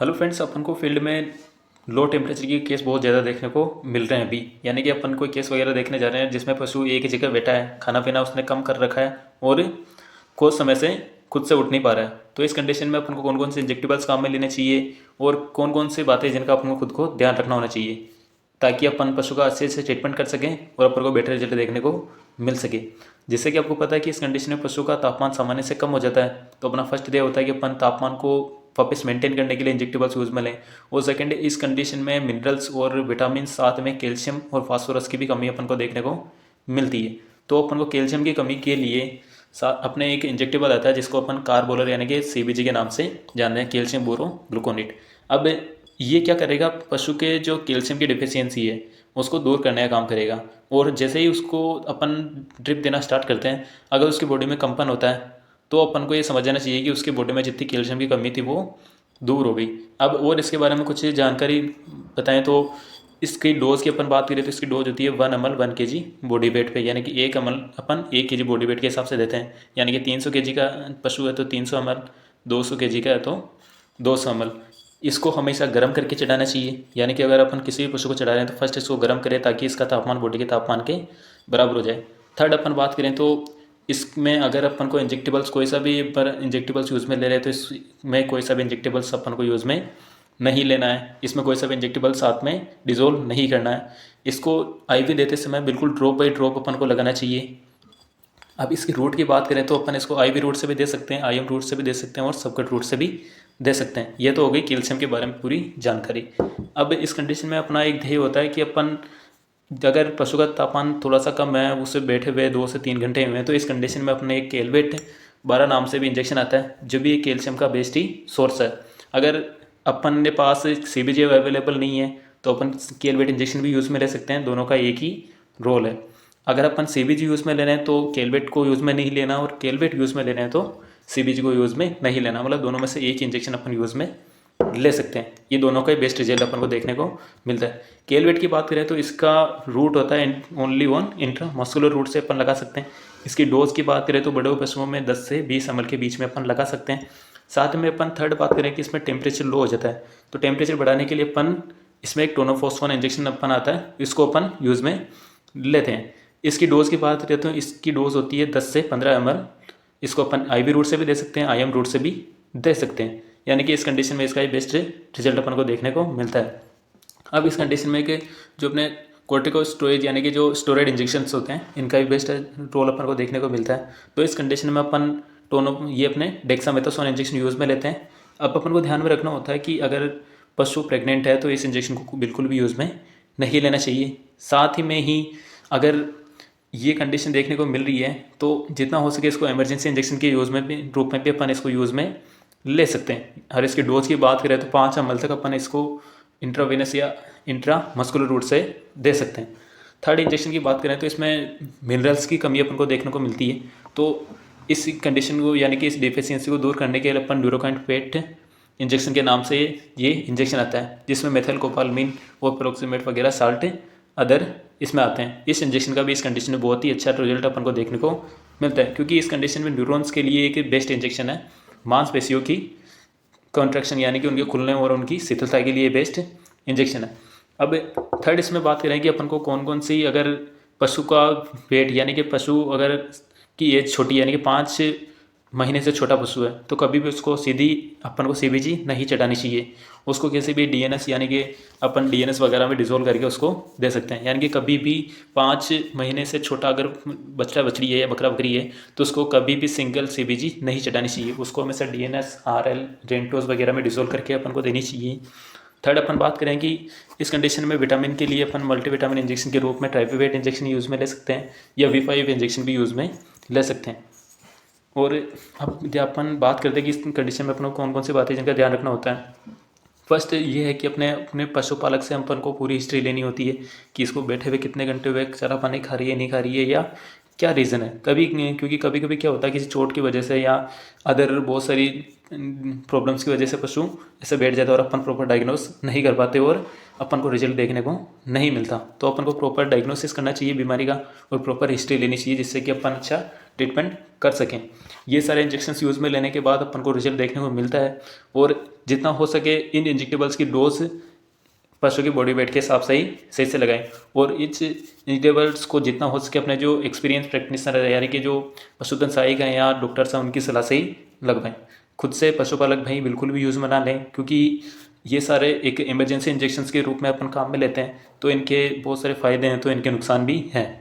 Hello friends, अपन को field में low temperature के केस बहुत ज़्यादा देखने को मिल रहे हैं अभी। यानी कि अपन कोई केस वगैरह देखने जा रहे हैं जिसमें पशु एक ही जगह बैठा है, खाना पीना उसने कम कर रखा है और कुछ समय से खुद से उठ नहीं पा रहा है। तो इस कंडीशन में अपन को कौन कौन से इंजेक्टेबल्स काम में लेने चाहिए और कौन कौन सी बातें जिनका अपन को खुद को ध्यान रखना होना चाहिए, ताकि अपन पशु का अच्छे से ट्रीटमेंट कर सकें और अपन को बेटर रिजल्ट देखने को मिल सके। जिससे कि आपको पता है कि इस कंडीशन में पशु का तापमान सामान्य से कम हो जाता है, तो अपना फर्स्ट डे होता है कि अपन तापमान को वापस मेंटेन करने के लिए इंजेक्टेबल्स यूज में लें। और सेकंड, इस कंडीशन में मिनरल्स और विटामिन, साथ में कैल्शियम और फास्फोरस की भी कमी अपन को देखने को मिलती है। तो अपन को कैल्शियम की कमी के लिए अपने एक इंजेक्टेबल आता है जिसको अपन कार्बोलर यानी कि सीबीजी के नाम से जानते हैं, कैल्शियम बोरो ग्लूकोनेट। अब ये क्या करेगा, पशु के जो कैल्शियम की डिफिशियंसी है उसको दूर करने का काम करेगा। और जैसे ही उसको अपन ड्रिप देना स्टार्ट करते हैं, अगर उसकी बॉडी में कंपन होता है तो अपन को ये समझ जाना चाहिए कि उसकी बॉडी में जितनी कैल्शियम की कमी थी वो दूर हो गई। अब और इसके बारे में कुछ जानकारी बताएं तो इसकी डोज की अपन बात करें तो इसकी डोज होती है 1 ml 1 kg बॉडी वेट पे, यानी कि 1 ml अपन 1 kg बॉडी वेट के हिसाब से देते हैं। यानी कि 300 kg का पशु है तो 300 ml, 200 kg का है तो 200 ml। इसको हमेशा गर्म करके चढ़ाना चाहिए। यानी कि अगर अपन किसी भी पशु को चढ़ा रहे हैं तो फर्स्ट इसको गर्म करें ताकि इसका तापमान बॉडी के तापमान के बराबर हो जाए। थर्ड, अपन बात करें तो इसमें अगर अपन को इंजेक्टेबल्स कोई सा भी पर इंजेक्टेबल्स यूज़ में ले रहे हैं तो इसमें कोई सा भी इंजेक्टेबल्स अपन को यूज़ में नहीं लेना है। इसमें कोई सा भी इंजेक्टेबल साथ में डिजोल्व नहीं करना है। इसको आईवी देते समय बिल्कुल ड्रॉप बाई ड्रॉप अपन को लगाना चाहिए। अब इसकी रूट की बात करें तो अपन इसको आईवी रूट से भी दे सकते हैं, आईएम रूट से भी दे सकते हैं और सबकट रूट से भी दे सकते हैं। ये तो हो गई कैल्शियम के बारे में पूरी जानकारी। अब इस कंडीशन में अपना एक ध्येय होता है कि अपन अगर पशु का तापमान थोड़ा सा कम है, उससे बैठे हुए 2 से 3 घंटे हुए हैं, तो इस कंडीशन में अपने एक केलवेट 12 नाम से भी इंजेक्शन आता है जो भी कैल्शियम का बेस्ट ही सोर्स है। अगर अपन के पास सीबीजी अवेलेबल नहीं है तो अपन केलवेट इंजेक्शन भी यूज़ में ले सकते हैं, दोनों का एक ही रोल है। अगर अपन सीबीजी यूज़ में ले रहे हैं तो केलवेट को यूज़ में नहीं लेना, और केलवेट यूज़ में ले रहे हैं तो सीबीजी को यूज़ में नहीं लेना। मतलब दोनों में से एक इंजेक्शन अपन यूज़ में ले सकते हैं। ये दोनों का ही बेस्ट रिजल्ट अपन को देखने को मिलता है। केलवेट की बात करें तो इसका रूट होता है only one intramuscular route से अपन लगा सकते हैं। इसकी डोज की बात करें तो बड़े पशुओं में 10 से 20 ml के बीच में अपन लगा सकते हैं। साथ में अपन थर्ड बात करें कि इसमें टेम्परेचर लो हो जाता है, तो टेम्परेचर बढ़ाने के लिए अपन इसमें एक टोनोफॉस्फोन इंजेक्शन अपन आता है, इसको अपन यूज़ में लेते हैं। इसकी डोज की बात करें तो इसकी डोज होती है 10 से 15 ml। इसको अपन आईवी रूट से भी दे सकते हैं, आईएम रूट से भी दे सकते हैं। यानी कि इस कंडीशन में इसका ही बेस्ट रिजल्ट अपन को देखने को मिलता है। अब इस कंडीशन में कि जो अपने कोर्टिकोस्टेरॉइड यानी कि जो स्टेरॉइड इंजेक्शंस होते हैं, इनका भी बेस्ट रोल अपन को देखने को मिलता है। तो इस कंडीशन में अपन ये अपने डेक्सामेथासोन इंजेक्शन यूज़ में लेते हैं। अब अपन को ध्यान में रखना होता है कि अगर पशु प्रेग्नेंट है तो इस इंजेक्शन को बिल्कुल भी यूज़ में नहीं लेना चाहिए। साथ ही में ही अगर ये कंडीशन देखने को मिल रही है तो जितना हो सके इसको इमरजेंसी इंजेक्शन के यूज़ में भी रूप में भी अपन इसको यूज़ में ले सकते हैं। और इसकी डोज की बात करें तो 5 ml तक अपन इसको इंट्रावेनस या इंट्रा मस्कुलर रूट से दे सकते हैं। थर्ड इंजेक्शन की बात करें तो इसमें मिनरल्स की कमी अपन को देखने को मिलती है। तो इस कंडीशन को यानी कि इस डिफिशियंसी को दूर करने के लिए अपन ड्यूरोकाइन पेट इंजेक्शन के नाम से ये इंजेक्शन आता है, जिसमें मेथिलकोपालमिन और प्रोक्सीमेट वगैरह साल्ट अदर इसमें आते हैं। इस इंजेक्शन का भी इस कंडीशन में बहुत ही अच्छा रिजल्ट अपन को देखने को मिलता है, क्योंकि इस कंडीशन में न्यूरॉन्स के लिए एक बेस्ट इंजेक्शन है। मांसपेशियों की कॉन्ट्रैक्शन यानी कि उनके खुलने और उनकी शिथिलता के लिए बेस्ट इंजेक्शन है। अब थर्ड इसमें बात करें कि अपन को कौन कौन सी, अगर पशु का वेट यानी कि पशु अगर की एज छोटी यानी कि 5 महीने से छोटा पशु है तो कभी भी उसको सीधी अपन को सीबीजी नहीं चढ़ानी चाहिए। उसको किसी भी डीएनएस यानी कि अपन डीएनएस वगैरह में डिजोल्व करके उसको दे सकते हैं। यानी कि कभी भी 5 महीने से छोटा अगर बच्चा बछड़ी है या बकरा बकरी है तो उसको कभी भी सिंगल सीबीजी नहीं चढ़ानी चाहिए। उसको हमेशा डीएनएस, आरएल, रेंटोस वगैरह में डिजोल्व करके अपन को देनी चाहिए। थर्ड, अपन बात करें कि इस कंडीशन में विटामिन के लिए अपन मल्टीविटामिन इंजेक्शन के रूप में ट्राइफेवेट इंजेक्शन यूज़ में ले सकते हैं या V5 इंजेक्शन भी यूज़ में ले सकते हैं। और अब जब अपन बात करते हैं कि इस कंडीशन में अपन को कौन कौन सी बातें जिनका ध्यान रखना होता है। फर्स्ट ये है कि अपने अपने पशुपालक से अपन को पूरी हिस्ट्री लेनी होती है कि इसको बैठे हुए कितने घंटे हुए, चारा पानी खा रही है नहीं खा रही है, या क्या रीज़न है। क्योंकि कभी कभी क्या होता है किसी चोट की वजह से या अदर बहुत सारी प्रॉब्लम्स की वजह से पशु ऐसे बैठ जाता है और अपन प्रॉपर डायग्नोस नहीं कर पाते और अपन को रिजल्ट देखने को नहीं मिलता। तो अपन को प्रॉपर डायग्नोसिस करना चाहिए बीमारी का और प्रॉपर हिस्ट्री लेनी चाहिए, जिससे कि अपन अच्छा ट्रीटमेंट कर सकें। ये सारे इंजेक्शन्स यूज़ में लेने के बाद अपन को रिजल्ट देखने को मिलता है। और जितना हो सके इन इंजेक्टेबल्स की डोज पशु की बॉडी वेट के हिसाब से ही सही से लगाएं। और इस इंजेक्टेबल्स को जितना हो सके अपने जो एक्सपीरियंस प्रैक्टिशनर है, यानी कि जो पशुधन सहायक हैं या डॉक्टर्स हैं, उनकी सलाह से ही लगवाएं। खुद से पशुपालक भाई बिल्कुल भी यूज़ में ना लें, क्योंकि ये सारे एक इमरजेंसी इंजेक्शन्स के रूप में अपन काम में लेते हैं, तो इनके बहुत सारे फ़ायदे हैं तो इनके नुकसान भी हैं।